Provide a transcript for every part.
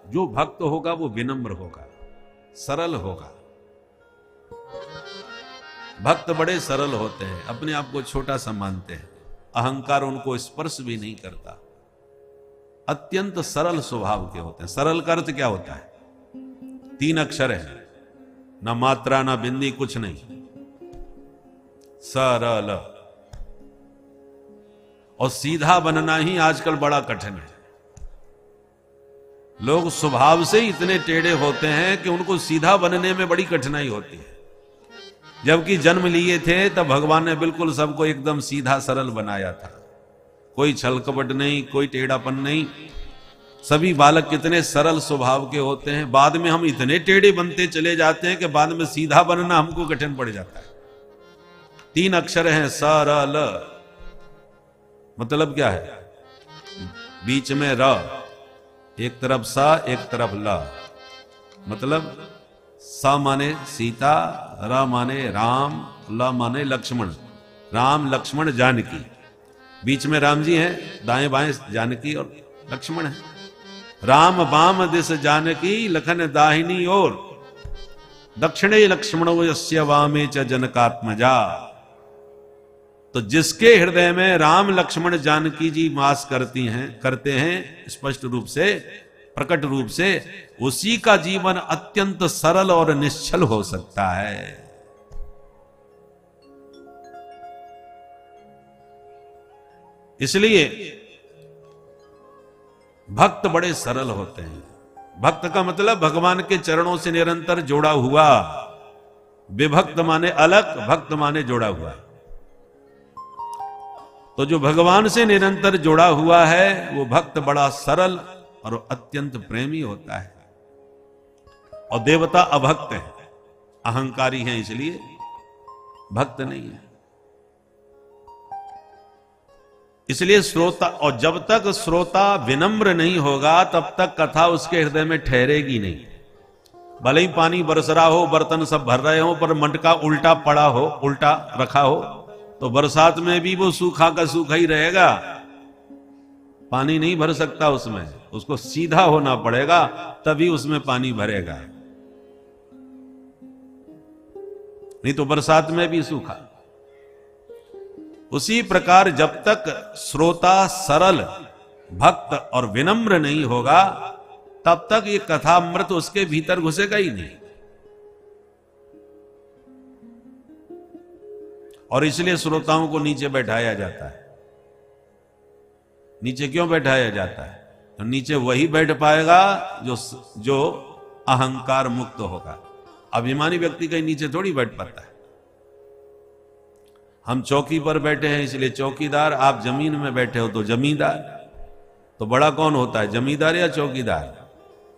जो भक्त होगा वो विनम्र होगा, सरल होगा। भक्त बड़े सरल होते हैं, अपने आप को छोटा सा मानते हैं, अहंकार उनको स्पर्श भी नहीं करता, अत्यंत सरल स्वभाव के होते हैं। सरल का अर्थ क्या होता है? 3 अक्षर है, ना मात्रा ना बिंदी, कुछ नहीं, सरल। और सीधा बनना ही आजकल बड़ा कठिन है। लोग स्वभाव से ही इतने टेढ़े होते हैं कि उनको सीधा बनने में बड़ी कठिनाई होती है। जबकि जन्म लिए थे तब भगवान ने बिल्कुल सबको एकदम सीधा सरल बनाया था, कोई छल कपट नहीं, कोई टेढ़ापन नहीं। सभी बालक कितने सरल स्वभाव के होते हैं। बाद में हम इतने टेढ़े बनते चले जाते हैं कि बाद में सीधा बनना हमको कठिन पड़ जाता है। 3 अक्षर हैं, सरल। मतलब क्या है? बीच में र, एक तरफ सा, एक तरफ ल। मतलब सा माने सीता, र माने राम, ल माने लक्ष्मण। राम लक्ष्मण जानकी, बीच में राम जी हैं, दाएं बाएं जानकी और लक्ष्मण है। राम बाम दिस जानकी, लखन दाहिनी ओर, दक्षिणे लक्ष्मणो यस्य वामे च जनकात्मजा। तो जिसके हृदय में राम लक्ष्मण जानकी जी वास करते हैं स्पष्ट रूप से, प्रकट रूप से, उसी का जीवन अत्यंत सरल और निश्चल हो सकता है। इसलिए भक्त बड़े सरल होते हैं। भक्त का मतलब भगवान के चरणों से निरंतर जोड़ा हुआ। विभक्त माने अलग, भक्त माने जोड़ा हुआ। तो जो भगवान से निरंतर जुड़ा हुआ है वो भक्त बड़ा सरल और अत्यंत प्रेमी होता है। और देवता अभक्त है, अहंकारी हैं, इसलिए भक्त नहीं है। इसलिए श्रोता, और जब तक श्रोता विनम्र नहीं होगा तब तक कथा उसके हृदय में ठहरेगी नहीं। भले ही पानी बरस रहा हो, बर्तन सब भर रहे हो, पर मटका उल्टा पड़ा हो, उल्टा रखा हो, तो बरसात में भी वो सूखा का सूखा ही रहेगा, पानी नहीं भर सकता उसमें। उसको सीधा होना पड़ेगा तभी उसमें पानी भरेगा, नहीं तो बरसात में भी सूखा। उसी प्रकार जब तक श्रोता सरल, भक्त और विनम्र नहीं होगा तब तक ये कथामृत उसके भीतर घुसेगा ही नहीं। और इसलिए श्रोताओं को नीचे बैठाया जाता है। नीचे क्यों बैठाया जाता है? तो नीचे वही बैठ पाएगा जो अहंकार मुक्त होगा। अभिमानी व्यक्ति कहीं नीचे थोड़ी बैठ पाता है। हम चौकी पर बैठे हैं इसलिए चौकीदार, आप जमीन में बैठे हो तो जमींदार। तो बड़ा कौन होता है, जमींदार या चौकीदार?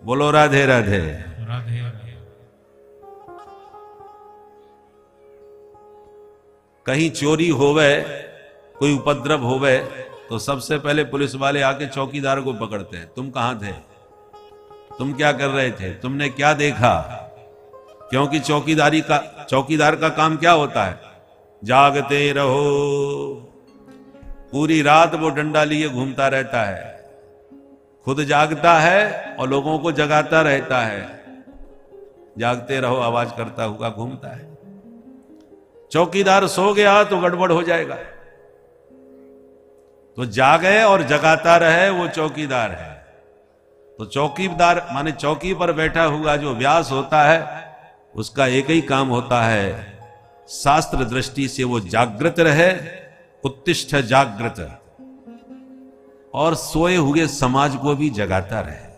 बोलो राधे राधे। राधे। कहीं चोरी होवे, कोई उपद्रव होवे, तो सबसे पहले पुलिस वाले आके चौकीदार को पकड़ते हैं। तुम कहां थे, तुम क्या कर रहे थे, तुमने क्या देखा? क्योंकि चौकीदार का काम क्या होता है? जागते रहो। पूरी रात वो डंडा लिए घूमता रहता है, खुद जागता है और लोगों को जगाता रहता है। जागते रहो आवाज करता हुआ घूमता है। चौकीदार सो गया तो गड़बड़ हो जाएगा, तो जागे और जगाता रहे वो चौकीदार है। तो चौकीदार माने चौकी पर बैठा हुआ जो व्यास होता है उसका एक ही काम होता है, शास्त्र दृष्टि से वो जागृत रहे, उत्तिष्ठ जागृत, और सोए हुए समाज को भी जगाता रहे।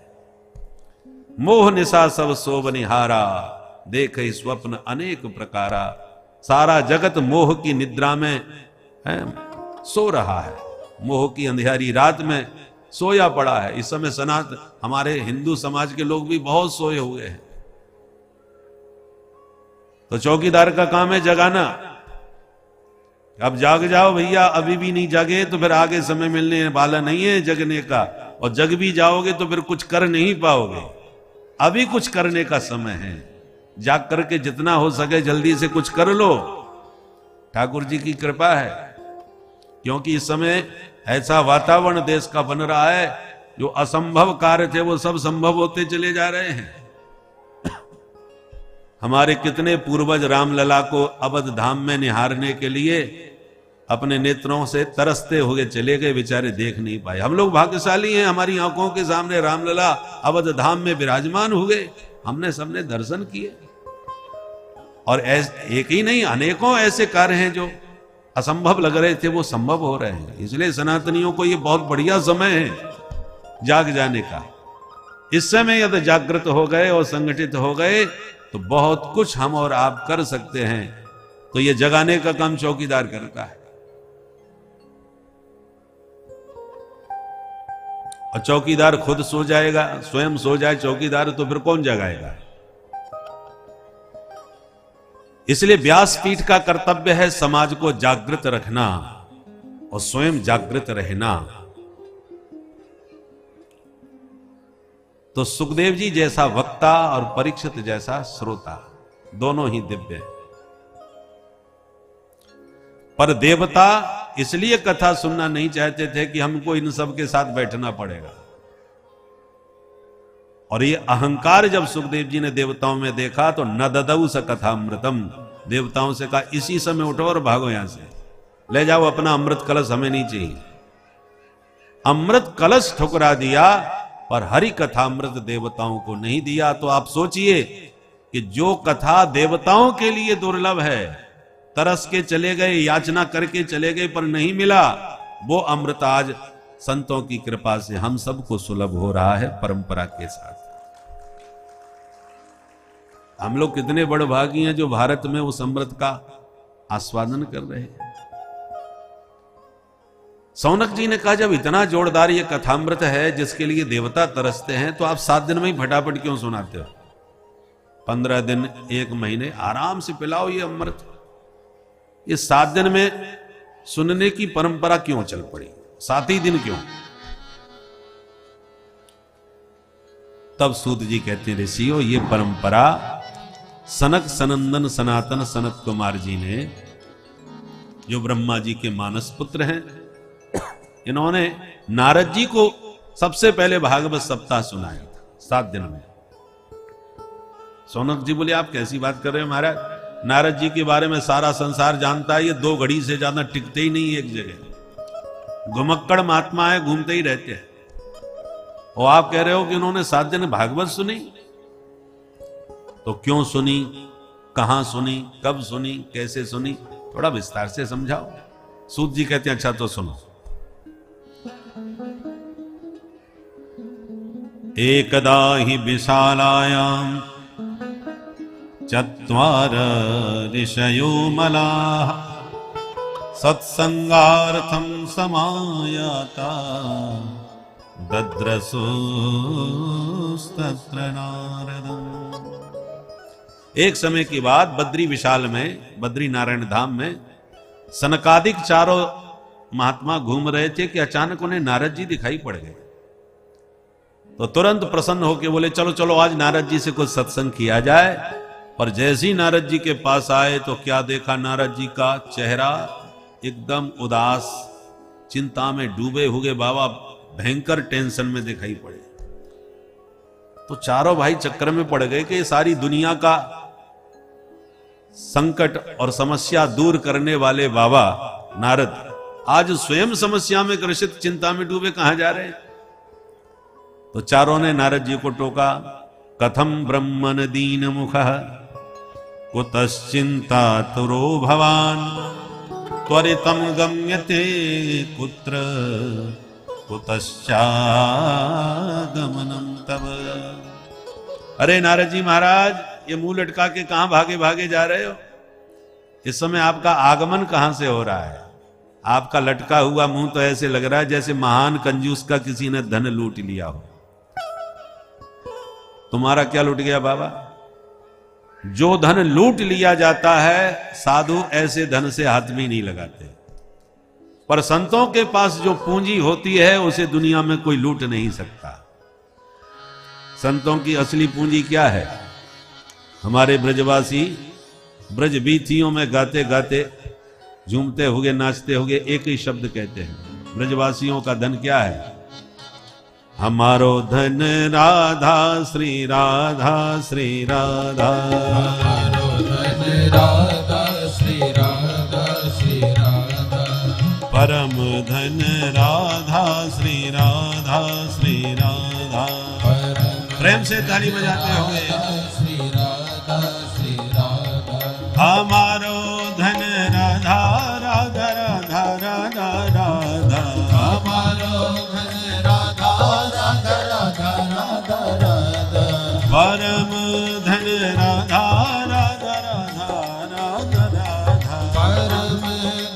मोह निशा सब सोब निहारा, देखे स्वप्न अनेक प्रकारा। सारा जगत मोह की निद्रा में सो रहा है, मोह की अंधेरी रात में सोया पड़ा है। इस समय हमारे हिंदू समाज के लोग भी बहुत सोए हुए हैं। तो चौकीदार का काम है जगाना। अब जाग जाओ भैया, अभी भी नहीं जागे तो फिर आगे समय मिलने वाला नहीं है जगने का, और जग भी जाओगे तो फिर कुछ कर नहीं पाओगे। अभी कुछ करने का समय है, जाग करके जितना हो सके जल्दी से कुछ कर लो। ठाकुर जी की कृपा है, क्योंकि इस समय ऐसा वातावरण देश का बन रहा है जो असंभव कार्य थे वो सब संभव होते चले जा रहे हैं। हमारे कितने पूर्वज रामलला को अवध धाम में निहारने के लिए अपने नेत्रों से तरसते हुए चले गए, बेचारे देख नहीं पाए। हम लोग भाग्यशाली हैं, हमारी आंखों के सामने रामलला अवध धाम में विराजमान हुए, हमने सबने दर्शन किए। और एक ही नहीं, अनेकों ऐसे कार्य हैं जो असंभव लग रहे थे वो संभव हो रहे हैं। इसलिए सनातनियों को ये बहुत बढ़िया समय है जाग जाने का। इस समय यदि जागृत हो गए और संगठित हो गए तो बहुत कुछ हम और आप कर सकते हैं। तो ये जगाने का काम चौकीदार करता है। और चौकीदार खुद सो जाएगा, स्वयं सो जाए चौकीदार, तो फिर कौन जगाएगा? इसलिए व्यासपीठ का कर्तव्य है समाज को जागृत रखना और स्वयं जागृत रहना। तो सुखदेव जी जैसा वक्ता और परीक्षित जैसा श्रोता, दोनों ही दिव्य हैं। पर देवता इसलिए कथा सुनना नहीं चाहते थे कि हमको इन सब के साथ बैठना पड़ेगा। और ये अहंकार जब सुखदेव जी ने देवताओं में देखा तो न ददऊ स कथामृतम, देवताओं से कहा इसी समय उठो और भागो यहां से, ले जाओ अपना अमृत कलश, हमें नहीं चाहिए। अमृत कलश ठुकरा दिया पर हरि कथामृत देवताओं को नहीं दिया। तो आप सोचिए कि जो कथा देवताओं के लिए दुर्लभ है, तरस के चले गए, याचना करके चले गए पर नहीं मिला, वो अमृत आज संतों की कृपा से हम सबको सुलभ हो रहा है परंपरा के साथ। हम लोग कितने बड़े भागी हैं जो भारत में उस अमृत का आस्वादन कर रहे हैं। सौनक जी ने कहा जब इतना जोरदार ये कथामृत है जिसके लिए देवता तरसते हैं, तो आप 7 दिन में ही फटाफट क्यों सुनाते हो? 15 दिन, 1 महीने आराम से पिलाओ ये अमृत। ये 7 दिन में सुनने की परंपरा क्यों चल पड़ी? 7 ही दिन क्यों? तब सूत जी कहते हैं ऋषियों, ये परंपरा सनक सनंदन सनातन सनत कुमार जी ने, जो ब्रह्मा जी के मानस पुत्र हैं, इन्होंने नारद जी को सबसे पहले भागवत सप्ताह सुनाया था 7 दिन में। सौनक जी बोले आप कैसी बात कर रहे हो महाराज, नारद जी के बारे में सारा संसार जानता है, ये 2 घड़ी से ज्यादा टिकते ही नहीं एक जगह, घुमक्कड़ महात्मा है, घूमते ही रहते हैं। और आप कह रहे हो कि उन्होंने 7 दिन भागवत सुनी? तो क्यों सुनी, कहां सुनी, कब सुनी, कैसे सुनी, थोड़ा विस्तार से समझाओ। सूत जी कहते हैं अच्छा तो सुनो। एकदा हि विशालायां चत्वार ऋषयो मलाः सत्संगार्थं समायाता दद्रसोस्तत्र नारदम्। एक समय के बाद बद्री विशाल में, बद्री नारायण धाम में सनकादिक चारों महात्मा घूम रहे थे कि अचानक उन्हें नारद जी दिखाई पड़ गए। तो तुरंत प्रसन्न होकर बोले चलो चलो आज नारद जी से कुछ सत्संग किया जाए। पर जैसे ही नारद जी के पास आए तो क्या देखा, नारद जी का चेहरा एकदम उदास, चिंता में डूबे हुए बाबा भयंकर टेंशन में दिखाई पड़े। तो चारों भाई चक्कर में पड़ गए कि सारी दुनिया का संकट और समस्या दूर करने वाले बाबा नारद आज स्वयं समस्या में ग्रसित, चिंता में डूबे, कहां जा रहे हैं? तो चारों ने नारद जी को टोका, कथम ब्रह्मन दीन मुखः कुतश्चिंता तुरो भवान त्वरितम गम्यते कुत्र कुतश्चागमनम तव। अरे नारद जी महाराज, ये मुंह लटका के कहां भागे भागे जा रहे हो? इस समय आपका आगमन कहां से हो रहा है? आपका लटका हुआ मुंह तो ऐसे लग रहा है जैसे महान कंजूस का किसी ने धन लूट लिया हो। तुम्हारा क्या लूट गया बाबा? जो धन लूट लिया जाता है साधु ऐसे धन से हाथ भी नहीं लगाते, पर संतों के पास जो पूंजी होती है उसे दुनिया में कोई लूट नहीं सकता। संतों की असली पूंजी क्या है? हमारे ब्रजवासी ब्रज बीथियों में गाते गाते, झूमते हुए, नाचते हुए एक ही शब्द कहते हैं। ब्रजवासियों का धन क्या है? हमारो धन राधा श्री राधा श्री राधा, हमारो धन राधा श्री राधा श्री राधा, परम धन राधा श्री राधा श्री राधा। प्रेम से ताली बजाते हुए श्री राधा श्री राधा, हमारो धन राधा राधा राधा राधा राधा, हमारो धन राधा राधा राधा राधा राधा, परम धन राधा राधा राधा राधा राधा, परम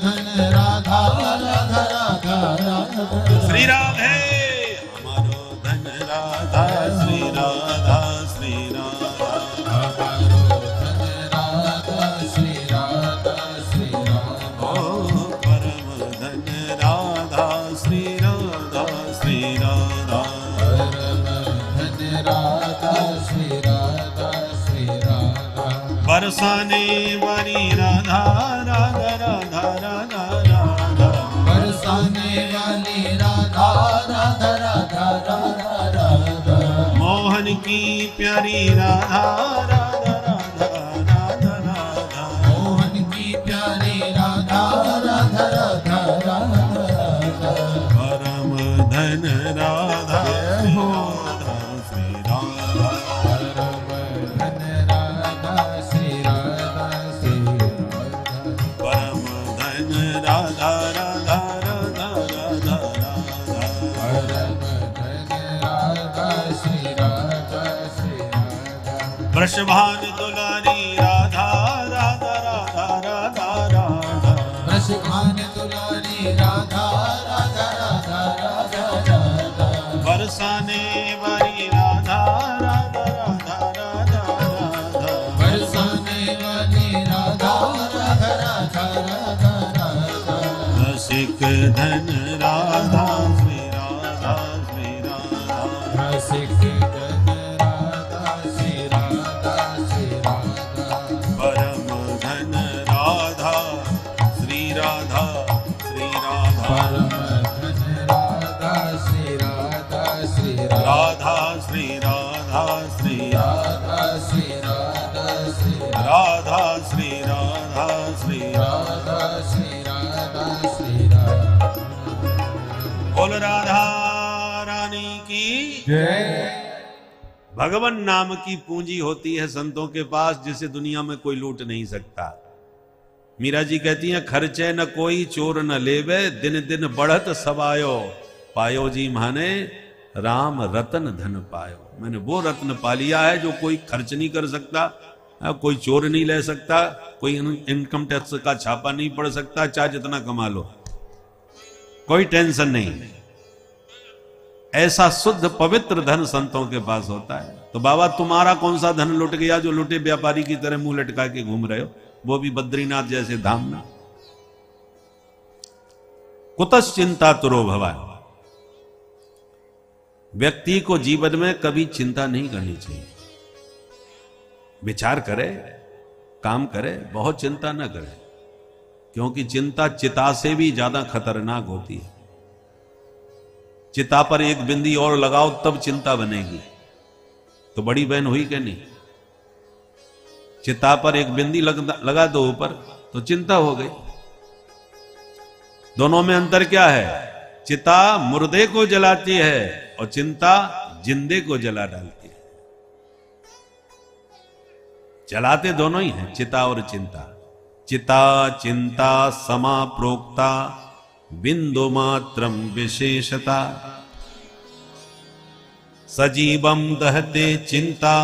धन राधा राधा राधा राधा। श्री राधे हमारो धन राधा श्री राधा श्री राधा, हमारो धन राधा श्री राधा श्री राधा, ओ परम धन राधा श्री राधा श्री राधा, परम धन राधा श्री राधा श्री राधा, बरसाने वाली राधा राधा राधा राधा राधा, बरसाने वाली राधा राधा राधा राधा राधा, मोहन की प्यारी राधा राधा राधा राधा राधा, मोहन की प्यारी राधा राधा राधा राधा राधा, परम धन राधा श्री राधा श्री राधा, परम धन राधा श्री राधा श्री राधा, परम धन राधा राधा राधा राधा राधा, परम धन राधा श्री राधा श्री राधा, वृषभान दुलारी राधा राधा राधा राधा राधा, वृषभान दुलारी राधा राधा राधा राधा राधा, बरसाने वाली राधा राधा राधा राधा राधा, बरसाने वाली राधा राधा राधा राधा राधा, रसिक धन राधा श्री राधा श्री राधा, रसिक धन राधा श्री राधा श्री राधा, परम धन राधा श्री राधा श्री राधा, परम धन राधा श्री राधा श्री राधा, राधा श्री राधा श्री राधा श्री राधा श्री राधा श्री राधा श्री राधा श्री राधा श्री राधा। बोल राधा रानी की जय। भगवान नाम की पूंजी होती है संतों के पास, जिसे दुनिया में कोई लूट नहीं सकता। मीरा जी कहती हैं, खर्चे न कोई चोर न लेवे, दिन दिन बढ़त सवायो, पायो जी माने राम रतन धन पायो। मैंने वो रत्न पा लिया है जो कोई खर्च नहीं कर सकता, कोई चोर नहीं ले सकता, कोई इनकम टैक्स का छापा नहीं पड़ सकता, चाहे जितना कमा लो, कोई टेंशन नहीं। ऐसा शुद्ध पवित्र धन संतों के पास होता है। तो बाबा तुम्हारा कौन सा धन लुट गया जो लुटे व्यापारी की तरह मुंह लटका के घूम रहे हो, वो भी बद्रीनाथ जैसे धाम में। कुतस चिंता तुरो भवान। व्यक्ति को जीवन में कभी चिंता नहीं करनी चाहिए। विचार करे, काम करे, बहुत चिंता न करे, क्योंकि चिंता चिता से भी ज्यादा खतरनाक होती है। चिता पर एक बिंदी और लगाओ तब चिंता बनेगी, तो बड़ी बहन हुई क्या नहीं। चिता पर एक बिंदी लगा दो ऊपर तो चिंता हो गई। दोनों में अंतर क्या है? चिता मुर्दे को जलाती है और चिंता जिंदे को जला डालती है। जलाते दोनों ही हैं, चिता और चिंता। चिता चिंता समा प्रोक्ता, बिंदु मात्रम विशेषता। सजीवम दहते चिंता,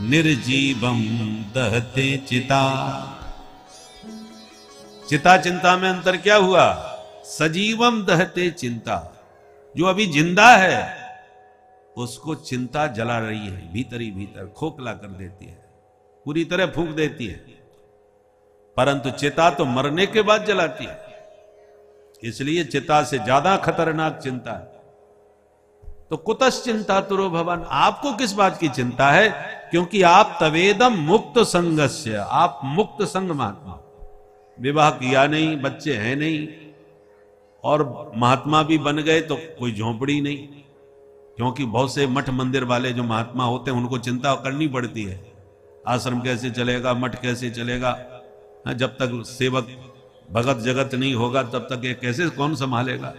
निर्जीवम दहते चिता। चिता चिंता में अंतर क्या हुआ? सजीवम दहते चिंता, जो अभी जिंदा है उसको चिंता जला रही है, भीतर ही भीतर खोखला कर देती है, पूरी तरह फूंक देती है। परंतु चिता तो मरने के बाद जलाती है, इसलिए चिता से ज्यादा खतरनाक चिंता है। तो कुतस चिंता तुरो भवन, आपको किस बात की चिंता है? क्योंकि आप तवेदम मुक्त संगस्य, आप मुक्त संग महात्मा, विवाह किया नहीं, बच्चे हैं नहीं, और महात्मा भी बन गए तो कोई झोंपड़ी नहीं, क्योंकि बहुत से मठ मंदिर वाले जो महात्मा होते हैं उनको चिंता करनी पड़ती है, आश्रम कैसे चलेगा, मठ कैसे चलेगा, जब तक सेवक भगत जगत नहीं होगा तब तक ये कैसे कौन संभालेगा।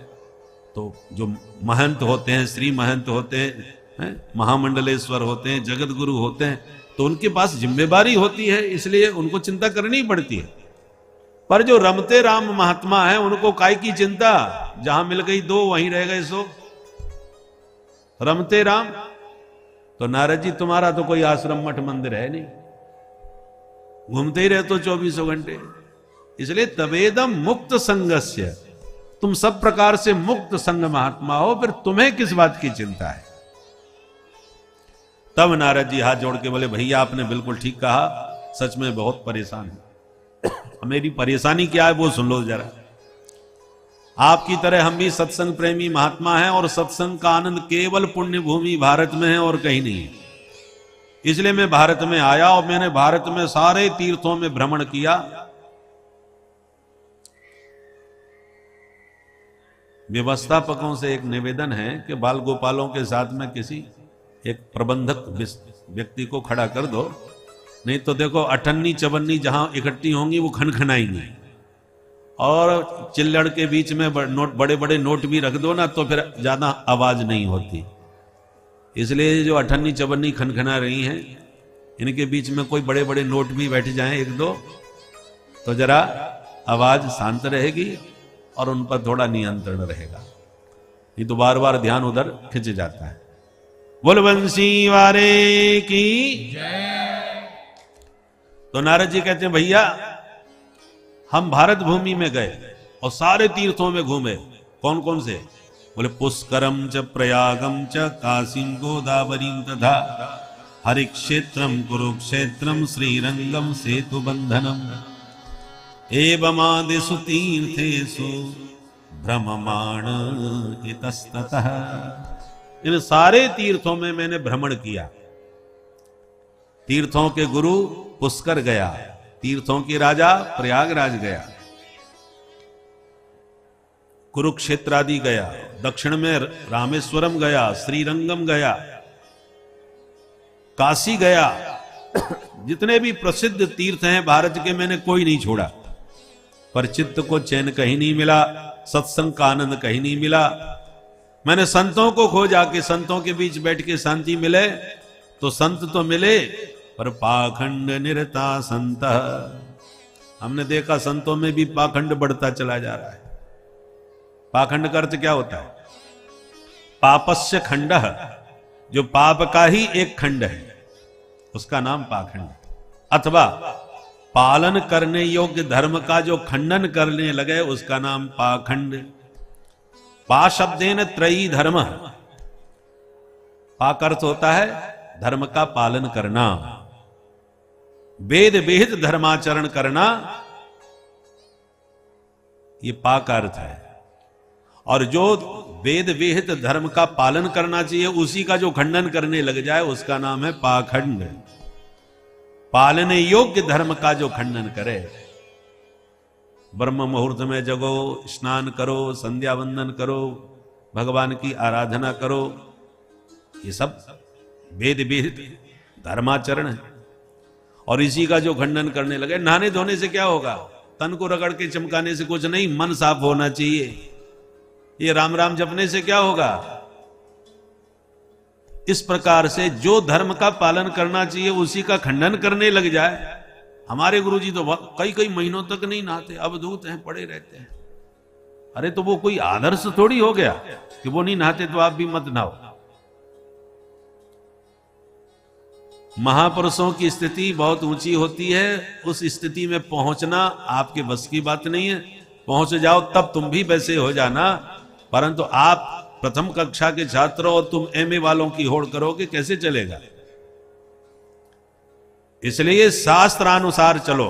तो जो महंत होते हैं, श्री महंत होते हैं, महामंडलेश्वर होते हैं, जगत गुरु होते हैं, तो उनके पास जिम्मेदारी होती है, इसलिए उनको चिंता करनी पड़ती है। पर जो रमते राम महात्मा है उनको काय की चिंता, जहां मिल गई दो वहीं रह गए सो, रमते राम। तो नारद जी तुम्हारा तो कोई आश्रम मठ मंदिर है नहीं, घूमते ही रहते 24 घंटे। इसलिए तवेदम मुक्त संगस्य, तुम सब प्रकार से मुक्त संग महात्मा हो, फिर तुम्हें किस बात की चिंता है। तब नारद जी हाथ जोड़ के बोले भैया आपने बिल्कुल ठीक कहा, सच में बहुत परेशान हूं। मेरी परेशानी क्या है वो सुन लो जरा। आपकी तरह हम भी सत्संग प्रेमी महात्मा हैं और सत्संग का आनंद केवल पुण्य भूमि भारत में है और कहीं नहीं है। इसलिए मैं भारत में आया और मैंने भारत में सारे तीर्थों में भ्रमण किया। व्यवस्थापकों से एक निवेदन है कि बाल गोपालों के साथ में किसी एक प्रबंधक व्यक्ति को खड़ा कर दो, नहीं तो देखो अठन्नी चवन्नी जहां इकट्ठी होंगी वो खनखनाएंगी, और चिल्लड़ के बीच में बड़े बड़े नोट भी रख दो ना तो फिर ज्यादा आवाज नहीं होती। इसलिए जो अठन्नी चवन्नी खनखना रही हैं, इनके बीच में कोई बड़े बड़े नोट भी बैठ जाएं एक दो, तो जरा आवाज शांत रहेगी और उन पर थोड़ा नियंत्रण रहेगा। ये तो बार बार ध्यान उधर खिंच जाता है। बोल बंसी वारे की जय। तो नारद जी कहते हैं भैया हम भारत भूमि में गए और सारे तीर्थों में घूमे। कौन कौन से? बोले पुष्करम च प्रयागम च काशीम गोदावरीम तथा हरिक्षेत्रम कुरुक्षेत्रम श्रीरंगम सेतु बंधनम एवमादिषु तीर्थेषु भ्रममाण इतस्ततः। इन सारे तीर्थों में मैंने भ्रमण किया। तीर्थों के गुरु पुष्कर गया, तीर्थों के राजा प्रयागराज गया, कुरुक्षेत्र आदि गया, दक्षिण में रामेश्वरम गया, श्रीरंगम गया, काशी गया। जितने भी प्रसिद्ध तीर्थ हैं भारत के मैंने कोई नहीं छोड़ा। पर चित्त को चैन कहीं नहीं मिला, सत्संग का आनंद कहीं नहीं मिला। मैंने संतों को खोजा कि संतों के बीच बैठ के शांति मिले, तो संत तो मिले पर पाखंड निरता संत। हमने देखा संतों में भी पाखंड बढ़ता चला जा रहा है। पाखंड का अर्थ क्या होता है? पापस्य खंड, जो पाप का ही एक खंड है उसका नाम पाखंड। अथवा पालन करने योग्य धर्म का जो खंडन करने लगे उसका नाम पाखंड। पा शब्देन त्रयी धर्म, पाक अर्थ होता है धर्म का पालन करना, वेद विहित धर्माचरण करना, ये पाक अर्थ है। और जो वेद विहित धर्म का पालन करना चाहिए उसी का जो खंडन करने लग जाए उसका नाम है पाखंड। पालने योग्य धर्म का जो खंडन करे। ब्रह्म मुहूर्त में जगो, स्नान करो, संध्या वंदन करो, भगवान की आराधना करो, ये सब वेद विहित धर्माचरण है। और इसी का जो खंडन करने लगे, नहाने धोने से क्या होगा? तन को रगड़ के चमकाने से कुछ नहीं, मन साफ होना चाहिए। ये राम राम जपने से क्या होगा? इस प्रकार से जो धर्म का पालन करना चाहिए उसी का खंडन करने लग जाए। हमारे गुरुजी तो कई कई महीनों तक नहीं नहाते, अवधूत हैं, पड़े रहते हैं। अरे तो वो कोई आदर्श थोड़ी हो गया कि वो नहीं नहाते तो आप भी मत नहाओ। महापुरुषों की स्थिति बहुत ऊंची होती है, उस स्थिति में पहुंचना आपके बस की बात नहीं है। पहुंच जाओ तब तुम भी वैसे हो जाना, परंतु आप प्रथम कक्षा के छात्र और तुम एमए वालों की होड़ करोगे, कैसे चलेगा? इसलिए शास्त्रानुसार चलो।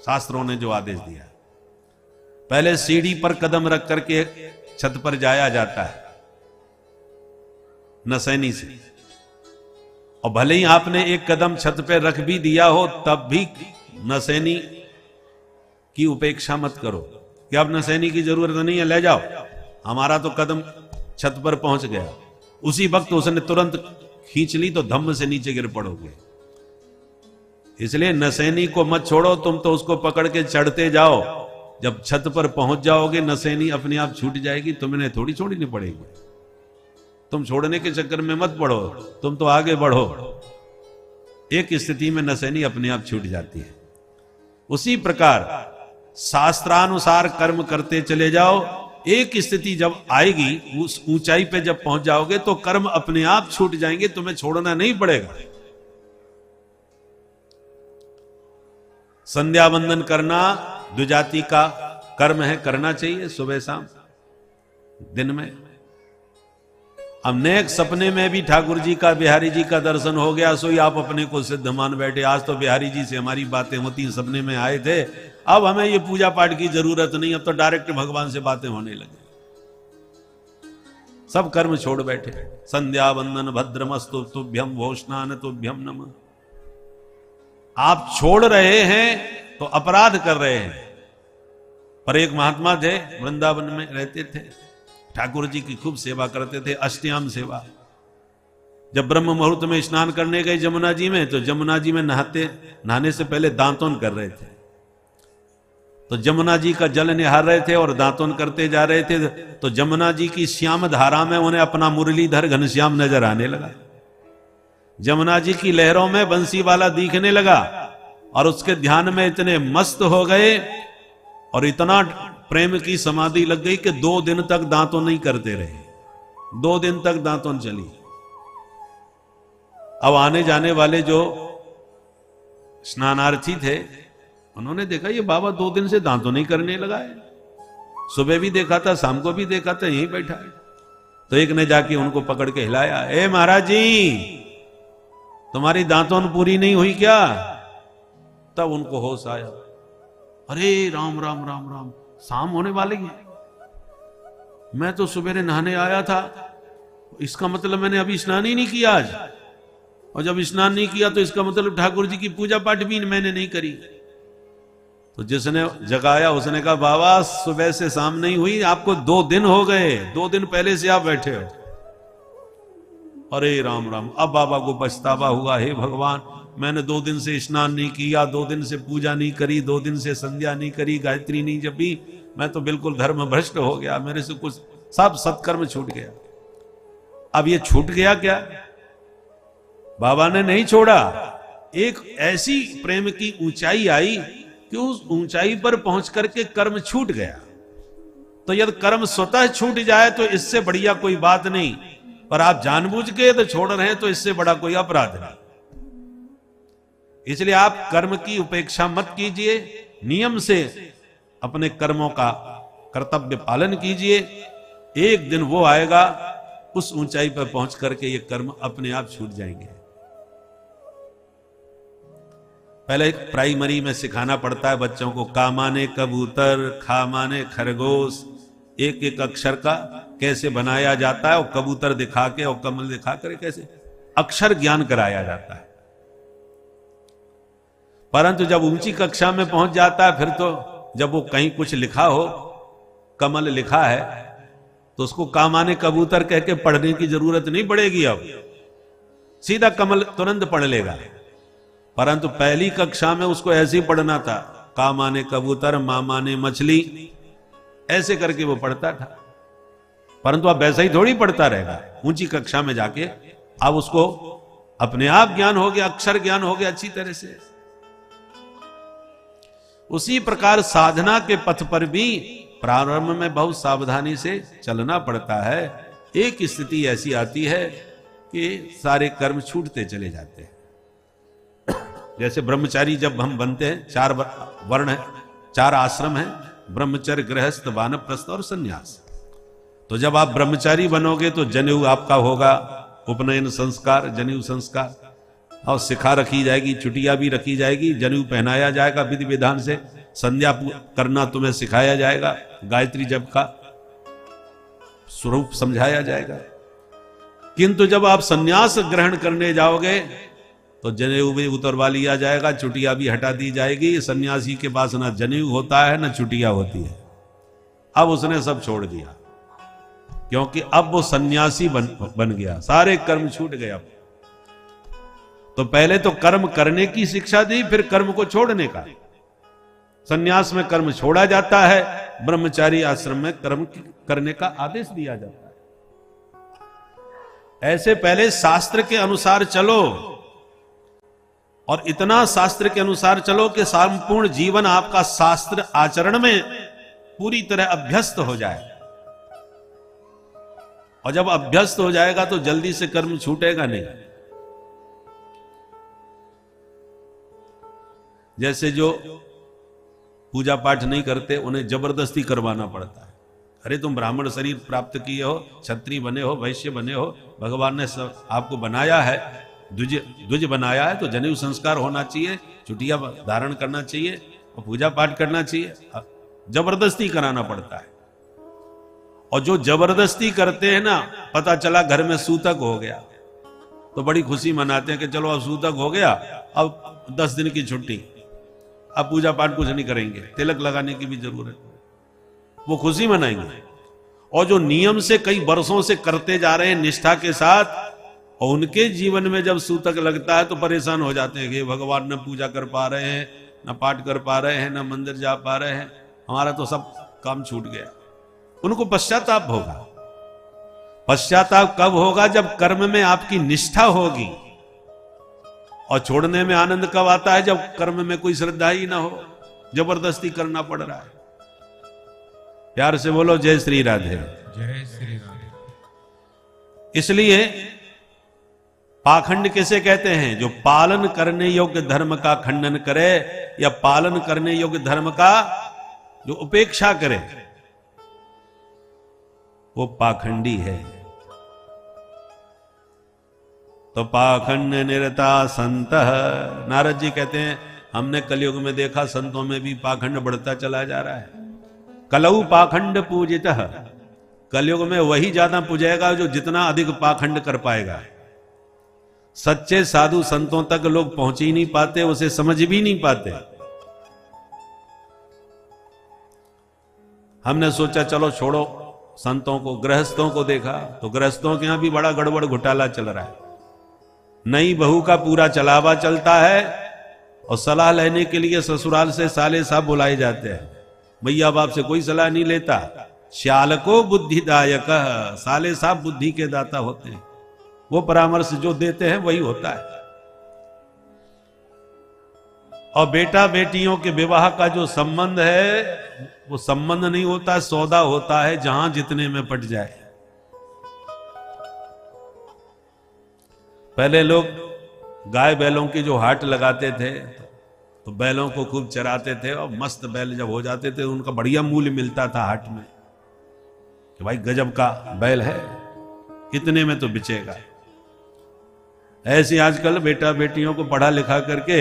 शास्त्रों ने जो आदेश दिया, पहले सीढ़ी पर कदम रख करके छत पर जाया जाता है नसैनी से, और भले ही आपने एक कदम छत पर रख भी दिया हो तब भी नसैनी की उपेक्षा मत करो कि अब नसैनी की जरूरत नहीं है, ले जाओ, हमारा तो कदम छत पर पहुंच गया। उसी वक्त उसने तुरंत खींच ली तो धम्म से नीचे गिर पड़ोगे। इसलिए नसैनी को मत छोड़ो, तुम तो उसको पकड़ के चढ़ते जाओ। जब छत पर पहुंच जाओगे नसैनी अपने आप छूट जाएगी, तुम्हें थोड़ी छोड़नी पड़ेगी। तुम छोड़ने के चक्कर में मत पड़ो, तुम तो आगे बढ़ो। एक स्थिति में नसैनी अपने आप छूट जाती है। उसी प्रकार शास्त्रानुसार कर्म करते चले जाओ, एक स्थिति जब आएगी, उस ऊंचाई पे जब पहुंच जाओगे तो कर्म अपने आप छूट जाएंगे, तुम्हें छोड़ना नहीं पड़ेगा। संध्या वंदन करना द्विजाति का कर्म है, करना चाहिए सुबह शाम दिन में। अब नेक सपने में भी ठाकुर जी का, बिहारी जी का दर्शन हो गया, सोई आप अपने को सिद्ध मान बैठे। आज तो बिहारी जी से हमारी बातें होती, सपने में आए थे, अब हमें ये पूजा पाठ की जरूरत नहीं, अब तो डायरेक्ट भगवान से बातें होने लगी। सब कर्म छोड़ बैठे। संध्या वंदन भद्रमस्तु तुभ्यम भोष्णान तुभ्यम नमः। आप छोड़ रहे हैं तो अपराध कर रहे हैं। पर एक महात्मा थे, वृंदावन में रहते थे, ठाकुर जी की खूब सेवा करते थे, अष्टयाम सेवा। जब ब्रह्म मुहूर्त में स्नान करने गए जमुना जी में, तो जमुना जी में नहाने से पहले दांतोन कर रहे थे। तो जमुना जी का जल निहार रहे थे और दांतोन करते जा रहे थे, तो जमुना जी की श्याम धारा में उन्हें अपना मुरलीधर घनश्याम नजर आने लगा। जमुना जी की लहरों में बंसी वाला दिखने लगा और उसके ध्यान में इतने मस्त हो गए और इतना प्रेम की समाधि लग गई कि 2 दिन तक दांतों नहीं करते रहे। 2 दिन तक दांतों चली। अब आने जाने वाले जो स्नानार्थी थे, उन्होंने देखा ये बाबा 2 दिन से दांतों नहीं करने लगा है। सुबह भी देखा था, शाम को भी देखा था, यहीं बैठा है। तो एक ने जाके उनको पकड़ के हिलाया, ए महाराज जी, तुम्हारी दांतों पूरी नहीं हुई क्या? तब उनको होश आया, अरे राम राम राम राम, शाम होने वाली है, मैं तो सवेरे नहाने आया था, इसका मतलब मैंने अभी स्नान ही नहीं किया आज, और जब स्नान नहीं किया तो इसका मतलब ठाकुर जी की पूजा पाठ भी मैंने नहीं करी। तो जिसने जगाया उसने कहा, बाबा सुबह से शाम नहीं हुई, आपको 2 दिन हो गए, 2 दिन पहले से आप बैठे हो। अरे राम राम। अब बाबा को पछतावा हुआ, हे भगवान, मैंने 2 दिन से स्नान नहीं किया, 2 दिन से पूजा नहीं करी, 2 दिन से संध्या नहीं करी, गायत्री नहीं जपी, मैं तो बिल्कुल धर्म भ्रष्ट हो गया, मेरे से कुछ सब सत्कर्म छूट गया। अब ये छूट गया क्या? बाबा ने नहीं छोड़ा। एक ऐसी प्रेम की ऊंचाई आई कि उस ऊंचाई पर पहुंच करके कर्म छूट गया। तो यदि कर्म स्वतः छूट जाए तो इससे बढ़िया कोई बात नहीं, पर आप जानबूझ के तो छोड़ रहे हैं तो इससे बड़ा कोई अपराध नहीं। इसलिए आप कर्म की उपेक्षा मत कीजिए, नियम से अपने कर्मों का कर्तव्य पालन कीजिए। एक दिन वो आएगा, उस ऊंचाई पर पहुंच करके ये कर्म अपने आप छूट जाएंगे। पहले प्राइमरी में सिखाना पड़ता है बच्चों को, का माने कबूतर, खा माने खरगोश, एक एक अक्षर का कैसे बनाया जाता है, और कबूतर दिखा के और कमल दिखा कर कैसे अक्षर ज्ञान कराया जाता है। परंतु जब ऊंची कक्षा में पहुंच जाता है, फिर तो जब वो कहीं कुछ लिखा हो, कमल लिखा है, तो उसको का माने कबूतर कह के पढ़ने की जरूरत नहीं पड़ेगी। अब सीधा कमल तुरंत पढ़ लेगा। परंतु पहली कक्षा में उसको ऐसे ही पढ़ना था, का माने कबूतर, मा माने मछली, ऐसे करके वो पढ़ता था। परंतु अब वैसा ही थोड़ी पढ़ता रहेगा। ऊंची कक्षा में जाके अब उसको अपने आप ज्ञान हो गया, अक्षर ज्ञान हो गया अच्छी तरह से। उसी प्रकार साधना के पथ पर भी प्रारंभ में बहुत सावधानी से चलना पड़ता है। एक स्थिति ऐसी आती है कि सारे कर्म छूटते चले जाते हैं। जैसे ब्रह्मचारी जब हम बनते हैं, 4 वर्ण है, 4 आश्रम है, ब्रह्मचर्य, गृहस्थ, वानप्रस्थ और सन्यास। तो जब आप ब्रह्मचारी बनोगे तो जनेऊ आपका होगा, उपनयन संस्कार, जनेऊ संस्कार, और शिखा रखी जाएगी, चुटिया भी रखी जाएगी, जनेऊ पहनाया जाएगा विधि विधान से, संध्या करना तुम्हें सिखाया जाएगा, गायत्री जप का स्वरूप समझाया जाएगा। किंतु जब आप सन्यास ग्रहण करने जाओगे तो जनेऊ भी उतरवा लिया जाएगा, चुटिया भी हटा दी जाएगी। सन्यासी के पास ना जनेऊ होता है ना चुटिया होती है। अब उसने सब छोड़ दिया। क्योंकि अब वो सन्यासी बन गया, सारे कर्म छूट गए। अब तो पहले तो कर्म करने की शिक्षा दी, फिर कर्म को छोड़ने का। सन्यास में कर्म छोड़ा जाता है, ब्रह्मचारी आश्रम में कर्म करने का आदेश दिया जाता है। ऐसे पहले शास्त्र के अनुसार चलो, और इतना शास्त्र के अनुसार चलो कि संपूर्ण जीवन आपका शास्त्र आचरण में पूरी तरह अभ्यस्त हो जाए। और जब अभ्यस्त हो जाएगा तो जल्दी से कर्म छूटेगा नहीं। जैसे जो पूजा पाठ नहीं करते उन्हें जबरदस्ती करवाना पड़ता है। अरे तुम ब्राह्मण शरीर प्राप्त किए हो, क्षत्रिय बने हो, वैश्य बने हो, भगवान ने सब आपको बनाया है, द्विज बनाया है, तो जनेऊ संस्कार होना चाहिए, चुटिया धारण करना चाहिए और पूजा पाठ करना चाहिए। जबरदस्ती कराना पड़ता है। और जो जबरदस्ती करते हैं ना, पता चला घर में सूतक हो गया तो बड़ी खुशी मनाते हैं कि चलो अब सूतक हो गया, अब 10 दिन की छुट्टी, अब पूजा पाठ कुछ नहीं करेंगे, तिलक लगाने की भी जरूरत है, वो खुशी मनाएंगे। और जो नियम से कई वर्षों से करते जा रहे हैं निष्ठा के साथ, और उनके जीवन में जब सूतक लगता है तो परेशान हो जाते हैं कि भगवान न पूजा कर पा रहे हैं, न पाठ कर पा रहे हैं, न मंदिर जा पा रहे हैं, हमारा तो सब काम छूट गया। उनको पश्चाताप होगा। पश्चाताप कब होगा? जब कर्म में आपकी निष्ठा होगी। और छोड़ने में आनंद कब आता है? जब कर्म में कोई श्रद्धा ही ना हो, जबरदस्ती करना पड़ रहा है। प्यार से बोलो जय श्री राधे। जय श्री राधे। इसलिए पाखंड किसे कहते हैं? जो पालन करने योग्य धर्म का खंडन करे, या पालन करने योग्य धर्म का जो उपेक्षा करे, वो पाखंडी है। तो पाखंड निरता संत, नारद जी कहते हैं हमने कलयुग में देखा संतों में भी पाखंड बढ़ता चला जा रहा है। कलऊ पाखंड पूजित, कलयुग में वही ज्यादा पूजेगा जो जितना अधिक पाखंड कर पाएगा। सच्चे साधु संतों तक लोग पहुंच ही नहीं पाते, उसे समझ भी नहीं पाते। हमने सोचा चलो छोड़ो संतों को, गृहस्थों को देखा तो गृहस्थों के यहां भी बड़ा गड़बड़ घोटाला चल रहा है। नई बहू का पूरा चलावा चलता है, और सलाह लेने के लिए ससुराल से साले साहब बुलाए जाते हैं। भैया बाप से कोई सलाह नहीं लेता। श्याल को बुद्धिदायक, साले साहब बुद्धि के दाता होते हैं, वो परामर्श जो देते हैं वही होता है। और बेटा बेटियों के विवाह का जो संबंध है, वो संबंध नहीं होता, सौदा होता है, जहां जितने में पट जाए। पहले लोग गाय बैलों की जो हाट लगाते थे तो बैलों को खूब चराते थे, और मस्त बैल जब हो जाते थे उनका बढ़िया मूल्य मिलता था हाट में कि भाई गजब का बैल है, कितने में तो बिचेगा। ऐसे आजकल बेटा बेटियों को पढ़ा लिखा करके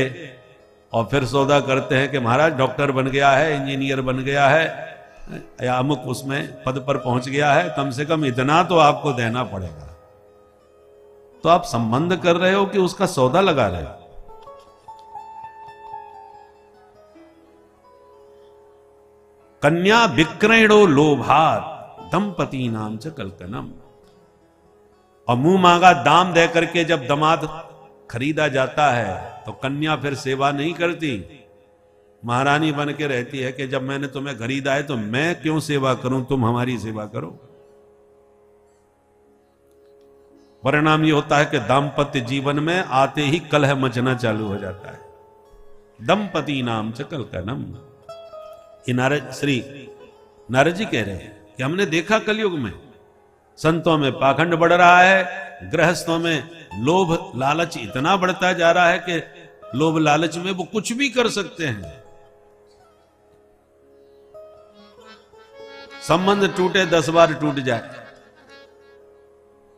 और फिर सौदा करते हैं कि महाराज डॉक्टर बन गया है, इंजीनियर बन गया है, या अमुक उसमें पद पर पहुंच गया है, कम से कम इतना तो आपको देना पड़ेगा। तो आप संबंध कर रहे हो कि उसका सौदा लगा रहे हो? कन्या विक्रयणो लोभात दंपति नाम च कलकनम। और मुंह मांगा दाम दे करके जब दामाद खरीदा जाता है तो कन्या फिर सेवा नहीं करती, महारानी बन के रहती है कि जब मैंने तुम्हें खरीदा है तो मैं क्यों सेवा करूं, तुम हमारी सेवा करो। परिणाम ये होता है कि दाम्पत्य जीवन में आते ही कलह मचना चालू हो जाता है। दंपति नाम च कलकनम। श्री नारद जी कह रहे हैं कि हमने देखा कलयुग में संतों में पाखंड बढ़ रहा है, गृहस्थों में लोभ लालच इतना बढ़ता जा रहा है कि लोभ लालच में वो कुछ भी कर सकते हैं। संबंध टूटे 10 बार टूट जाए,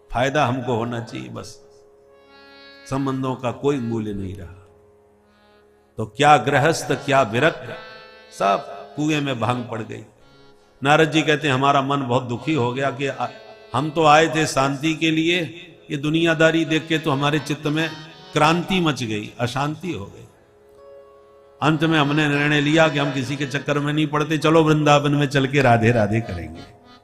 फायदा हमको होना चाहिए बस, संबंधों का कोई मूल्य नहीं रहा। तो क्या गृहस्थ क्या विरक्त, सब कुएं में भांग पड़ गई। नारद जी कहते हैं हमारा मन बहुत दुखी हो गया कि हम तो आए थे शांति के लिए, ये दुनियादारी देख के तो हमारे चित्त में क्रांति मच गई, अशांति हो गई। अंत में हमने निर्णय लिया कि हम किसी के चक्कर में नहीं पड़ते, चलो वृंदावन में चल के राधे राधे करेंगे।